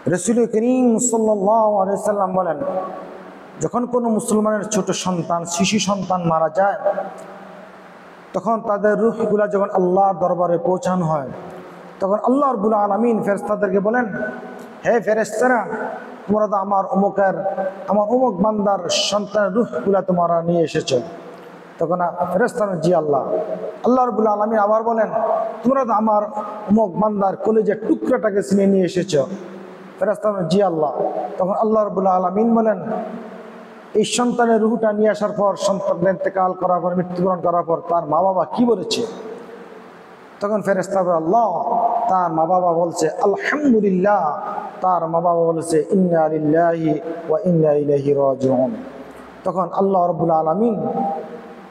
রাসূল করিম সাল্লাল্লাহু আলাইহি ওয়াসাল্লাম বলেন, যখন কোনো মুসলমানের ছোট সন্তান, শিশু সন্তান মারা যায়, তখন তাদের রূহগুলা যখন আল্লাহর দরবারে পৌঁছানো হয়, তখন আল্লাহ রাব্বুল আলামিন ফেরেশতাদেরকে বলেন, হে ফেরেশতারা, তোমরা তো আমার অমুক বান্দার সন্তানের রূহগুলা তোমরা নিয়ে এসেছো। তখন ফেরেশতারা, জি আল্লাহ। আল্লাহ রাব্বুল আলামিন আবার বলেন, তোমরা তো আমার অমুক বান্দার কলিজার টুকরাটাকে ছিনিয়ে নিয়ে এসেছো। ফেরেশতারা, জি আল্লাহ। তখন আল্লাহ রাব্বুল আলামিন বলেন, এই সন্তানের রূহটা নিয়ে আসার পর, সন্তান ইন্তেকাল করার পর, মৃত্যুবরণ করার পর তার মা বাবা কি বলেছে? তখন ফেরেশতা বলে, আল্লাহ, তার মা বাবা বলছে আলহামদুলিল্লাহ, তার মা বাবা বলেছে ইন্না লিল্লাহি ওয়া ইন্না ইলাইহি রাজিউন। তখন আল্লাহ রাব্বুল আলামিন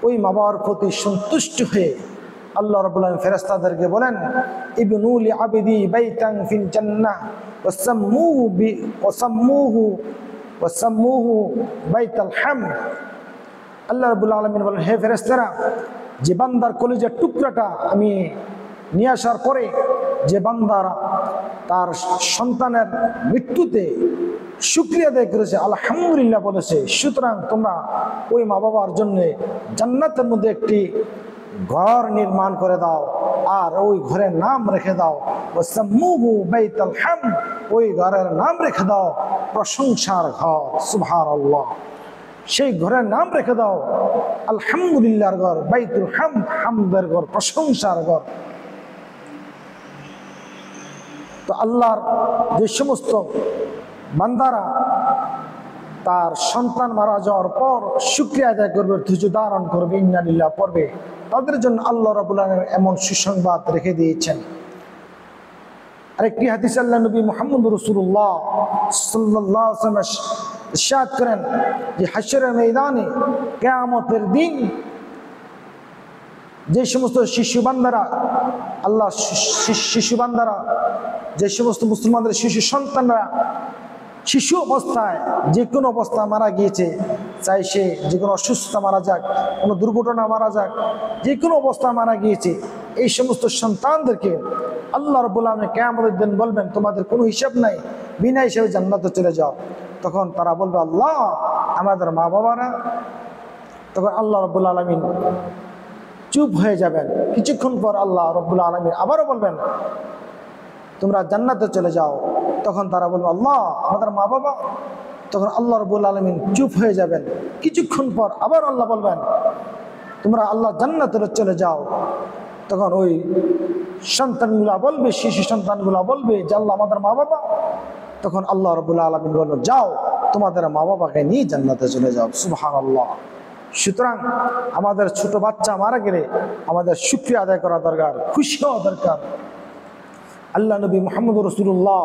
ওই মা বাবার প্রতি সন্তুষ্ট হয়ে আল্লাহ রাব্বুল আলামিন ফেরেশতাদেরকে বলেন, ইবনু লি আবদি বাইতান ফিল জান্নাহ ওয়াসাম্মুহু বাইতাল হামদ। আল্লাহ রাব্বুল আলামিন বলেন, হে ফেরেশতারা, যে বান্দার কলিজার টুকরাটা আমি নিয়ে আসার পরে যে বান্দারা তার সন্তানের মৃত্যুতে শুকরিয়া আদায় করেছে, আলহামদুলিল্লাহ বলেছে, সুতরাং তোমরা ওই মা বাবার জন্য জান্নাতের মধ্যে একটি ঘর নির্মাণ করে দাও, আর ওই ঘরের নাম রেখে দাও ওয়াসাম্মুহু বাইতাল হামদ, ওই ঘরের নাম রেখে দাও প্রশংসার ঘর। সুবহানাল্লাহ। সেই ঘরের নাম রেখে দাও আলহামদুলিল্লাহর ঘর, বাইতুল হামদ, হামদের ঘর, প্রশংসার ঘর। তো আল্লাহর যে সমস্ত বান্দারা তার সন্তান মারা যাওয়ার পর শুকরিয়া আদায় করবে, ধৈর্য ধারণ করবে, ইন্না লিল্লাহ পড়বে, তাদের জন্য আল্লাহ রাব্বুল আলামিন এমন সুসংবাদ রেখে দিয়েছেন। আরেকটি হাদিস আল্লাহ নবী মুহাম্মদ রাসূলুল্লাহ সাল্লাল্লাহু আলাইহি ওয়াসাল্লাম ইরশাদ করেন যে হাশরের ময়দানে কিয়ামতের দিন যে সমস্ত শিশু বান্দারা যে সমস্ত মুসলমানদের শিশু সন্তানরা শিশু অবস্থায় যে কোনো অবস্থায় মারা গিয়েছে, চাই সে যে কোনো অসুস্থতা মারা যাক, কোনো দুর্ঘটনা মারা যাক, যে কোনো অবস্থায় মারা গিয়েছে, এই সমস্ত সন্তানদেরকে আল্লাহ রাব্বুল আলামিন কিয়ামতের দিন বলবেন, তোমাদের কোনো হিসাব নাই, বিনা হিসাবে জান্নাতে চলে যাও। তখন তারা বলবে, আল্লাহ, আমাদের মা বাবারা। তখন আল্লাহ রাব্বুল আলামিন চুপ হয়ে যাবেন। কিছুক্ষণ পর আল্লাহ রাব্বুল আলামিন আবারও বলবেন, তোমরা জান্নাতে চলে যাও। তখন তারা বলবে, আল্লাহ, আমাদের মা বাবা। তখন আল্লাহ রাব্বুল আলামিন চুপ হয়ে যাবেন। কিছুক্ষণ পর আবার আল্লাহ বলবেন, তোমরা আল্লাহ জান্নাতে চলে যাও। তখন ওই সন্তানগুলা বলবে, শিশু সন্তানগুলা বলবে যে, আল্লাহ, আমাদের মা বাবা। তখন আল্লাহ রাব্বুল আলামিন বলল, যাও, তোমাদের মা বাবাকে নিয়ে জান্নাতে চলে যাও। সুবহানাল্লাহ। সুতরাং আমাদের ছোট বাচ্চা মারা গেলে আমাদের শুকরিয়া আদায় করা দরকার, খুশি হওয়া দরকার। আল্লাহ নবী মুহাম্মদ রাসূলুল্লাহ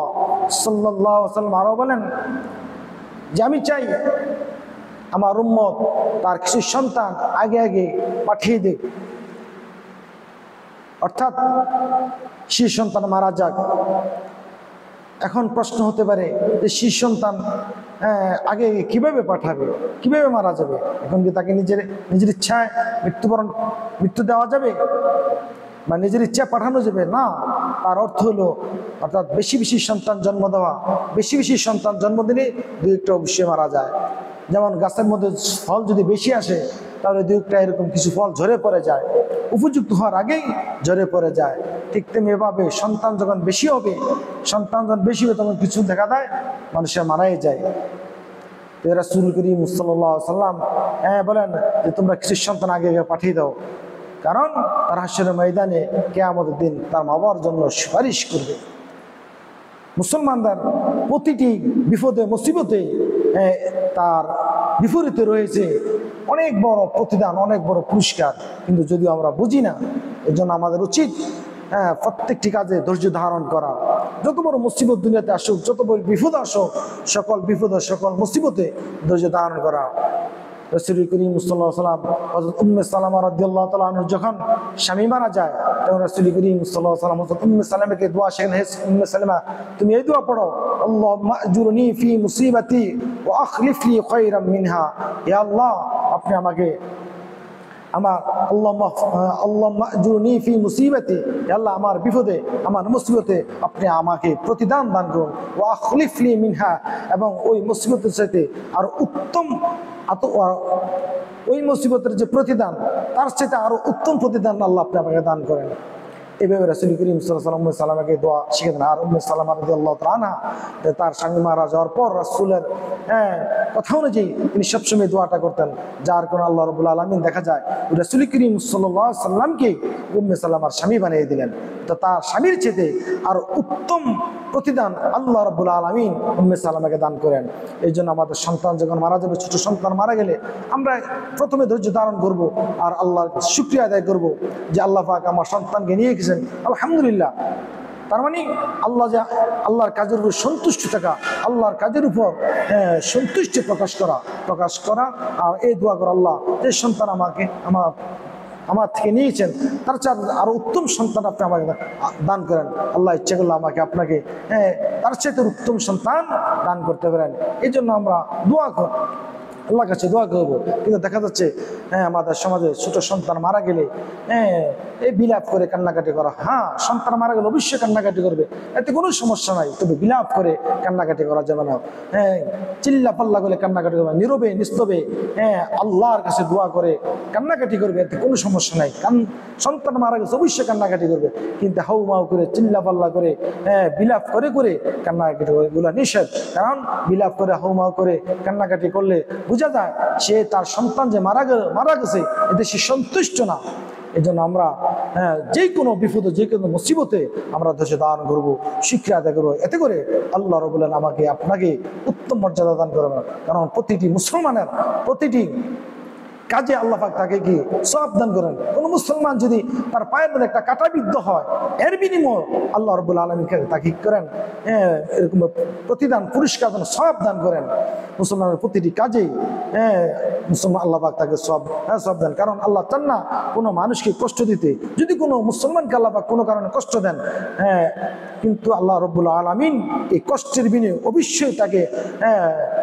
সাল্লাল্লাহু আলাইহি ওয়াসাল্লাম আরো বলেন যে, আমি চাই আমার উম্মত তার কিছু সন্তান আগে আগে পাঠিয়ে দেয়, অর্থাৎ শিশু সন্তান মারা যাক। এখন প্রশ্ন হতে পারে যে শিশু সন্তান আগে কিভাবে পাঠাবে, কিভাবে মারা যাবে? এখন কি তাকে নিজের ইচ্ছায় মৃত্যু দেওয়া যাবে বা নিজের ইচ্ছা পাঠানো যাবে? না, তার অর্থ হলো অর্থাৎ বেশি বেশি সন্তান জন্ম দেওয়া। বেশি বেশি সন্তান জন্ম দিলে দুই একটা অবশ্যই মারা যায়। যেমন গাছের মধ্যে ফল যদি বেশি আসে, তাহলে দুই একটা এরকম কিছু ফল ঝরে পড়ে যায়, উপযুক্ত হওয়ার আগেই ঝরে পড়ে যায়। ঠিক তেমনিভাবে সন্তান যখন বেশি হবে, তখন কিছু দেখা দেয় মানুষের মারাই যায়। রাসূল করিম সাল্লাল্লাহু আলাইহি ওয়াসাল্লাম বলেন যে, তোমরা কিছু সন্তান আগে আগে পাঠিয়ে দাও, কারণ তার হাশরের ময়দানে কিয়ামতের দিন তার মা বাবার জন্য সুপারিশ করবে। মুসলমানদের প্রতিটি বিপদে মুসিবতে তার বিপরীতে রয়েছে অনেক বড় প্রতিদান, অনেক বড় পুরস্কার, কিন্তু যদিও আমরা বুঝি না। এর জন্য আমাদের উচিত প্রত্যেকটি কাজে ধৈর্য ধারণ করা। যত বড় মুসিবত দুনিয়াতে আসুক, যত বড় বিপদ আসুক, সকল বিপদে সকল মুসিবতে ধৈর্য ধারণ করা। রাসূল করিম সাল্লাল্লাহু আলাইহি ওয়াসাল্লাম হযরত উম্মে সালামা রাদিয়াল্লাহু তাআলা আনহা যখন স্বামী মারা যায়, তখন রাসূল করিম সাল্লাল্লাহু আলাইহি ওয়াসাল্লাম হযরত উম্মে সালামাকে দোয়া শেখান, হে উম্মে সালামা, তুমি এই দোয়া পড়ো, আল্লাহুম্মা আজুরনি ফি মুসিবাতি ওয়া আখলিফ লি খায়রাম মিনহা। হে আল্লাহ, আপনি আমাকে আমার আল্লাহুম্মা আজরুনি ফি মুসিবাতি, আল্লাহ আমার বিপদে আমার মুসিবতে আপনি আমাকে প্রতিদান দান করুন, ওয়া আখলিফ লি মিনহা, এবং ওই মুসিবতের সাথে আর উত্তম ওই মুসিবতের যে প্রতিদান তার সাথে আরো উত্তম প্রতিদান আল্লাহ আপনি আমাকে দান করেন। এভাবে রাসূল করিম সাল্লাল্লাহু আলাইহি ওয়াসাল্লাম সালামাকে দোয়া শিখে দেন। আর উম্মে সালামা রাদিয়াল্লাহু তাআলা আনহা, তার স্বামী মারা যাওয়ার পর রাসূলের কথা অনুযায়ী তিনি সবসময় দোয়াটা করতেন, যার কারণে আল্লাহ রাব্বুল আলামিন দেখা যায় রাসূল করিম সাল্লাল্লাহু আলাইহি ওয়াসাল্লামকে উম্মে সালামার স্বামী বানিয়ে দিলেন। তো তার স্বামীর চেয়ে আর উত্তম প্রতিদান আল্লাহ রাব্বুল আলামিন উম্মে সালামাকে দান করেন। এই জন্য আমাদের সন্তান যখন মারা যাবে, ছোট সন্তান মারা গেলে আমরা প্রথমে ধৈর্য ধারণ করব আর আল্লাহর শুকরিয়া আদায় করব যে আল্লাহ পাক আমার সন্তানকে নিয়ে গেছেন, আলহামদুলিল্লাহ। তার মানে আল্লাহ যে আল্লাহর কাজের উপর সন্তুষ্ট থাকা, আল্লাহর কাজের উপর সন্তুষ্টি প্রকাশ করা আর এই দোয়া করা, আল্লাহ যে সন্তান আমার থেকে নিয়েছেন তার চেয়ে আরো উত্তম সন্তান আপনি আমাকে দান করেন। আল্লাহ ইচ্ছা করলে আমাকে আপনাকে তার চেয়ে উত্তম সন্তান দান করতে পারেন। এই জন্য আমরা দোয়া করি, আল্লাহর কাছে দোয়া করবো। কিন্তু দেখা যাচ্ছে আমাদের সমাজে ছোট সন্তান মারা গেলে এই বিলাপ করে কান্নাকাটি করা। হ্যাঁ, সন্তান মারা গেলে অবশ্যই কান্নাকাটি করবে, এতে কোনো সমস্যা নাই, তবে বিলাপ করে কান্নাকাটি করা যাবে না। চিল্লা পাল্লা করে কান্নাকাটি করবে, নীরবে নিস্তবে আল্লাহর কাছে দোয়া করে কান্নাকাটি করবে, এতে কোনো সমস্যা নাই। সন্তান মারা গেছে অবশ্যই কান্নাকাটি করবে, কিন্তু হাউ মাউ করে চিল্লা পাল্লা করে বিলাপ করে কান্নাকাটি করে এগুলো নিষেধ। কারণ বিলাপ করে হাউ মাউ করে কান্নাকাটি করলে বোঝা যায় সে তার সন্তান যে মারা গেছে এতে সে সন্তুষ্ট না। এই জন্য আমরা যে কোনো বিপদে যে কোনো মুসিবতে আমরা ধৈর্য ধারণ করবো, শিক্ষা আদায় করবো, এতে করে আল্লাহ রাব্বুল আলামিন আমাকে আপনাকে উত্তম মর্যাদা দান করবেন। কারণ প্রতিটি মুসলমানের প্রতিটি কাজে আল্লাহ পাক তাকে কি সওয়াব দান করেন। কোন মুসলমান যদি তার পায়ের মধ্যে একটা কাঁটা বিদ্ধ হয়, এর বিনিময়ে আল্লাহ রাব্বুল আলামিন তাকে কি করেন এরকম প্রতিদান পুরস্কার দান সওয়াব দান করেন। মুসলমানের প্রতিটি কাজেই মুসলমান আল্লাহ পাক তাকে সওয়াব দেন। কারণ আল্লাহ চান না কোনো মানুষকে কষ্ট দিতে। যদি কোনো মুসলমানকে আল্লাহ পাক কোনো কারণে কষ্ট দেন, কিন্তু আল্লাহ রাব্বুল আলামিন এই কষ্টের বিনিময়ে অবশ্যই তাকে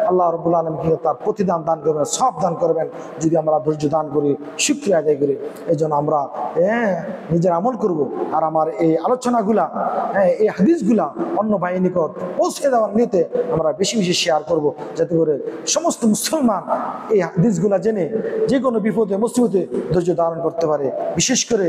আল্লাহ রাব্বুল আলামিন তার প্রতিদান দান করবেন, সওয়াব দান করবেন, যদি আমরা ধৈর্য দান করি, শুকরিয়া আদায় করি। এই জন্য আমরা নিজের আমল করব। আর আমার এই আলোচনাগুলা এই হাদিসগুলা অন্য ভাইয়ের নিকট পৌঁছে দেওয়ার নিতে আমরা বেশি বেশি শেয়ার করব, যাতে করে সমস্ত মুসলমান এই হাদিসগুলা জেনে যে কোনো বিপদে মুসিবতে ধৈর্য ধারণ করতে পারে। বিশেষ করে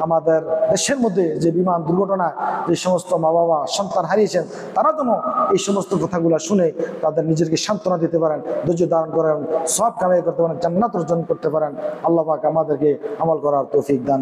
আমাদের দেশের মধ্যে যে বিমান দুর্ঘটনা যে সমস্ত মা বাবা সন্তান হারিয়েছেন, তারা যেন এই সমস্ত কথাগুলো শুনে তাদের নিজেকে সান্ত্বনা দিতে পারেন, ধৈর্য ধারণ করেন, সওয়াব কামাই করতে পারেন, জান্নাত অর্জন করতে পারেন। আল্লাহ পাক আমাদেরকে আমল করার তৌফিক দান।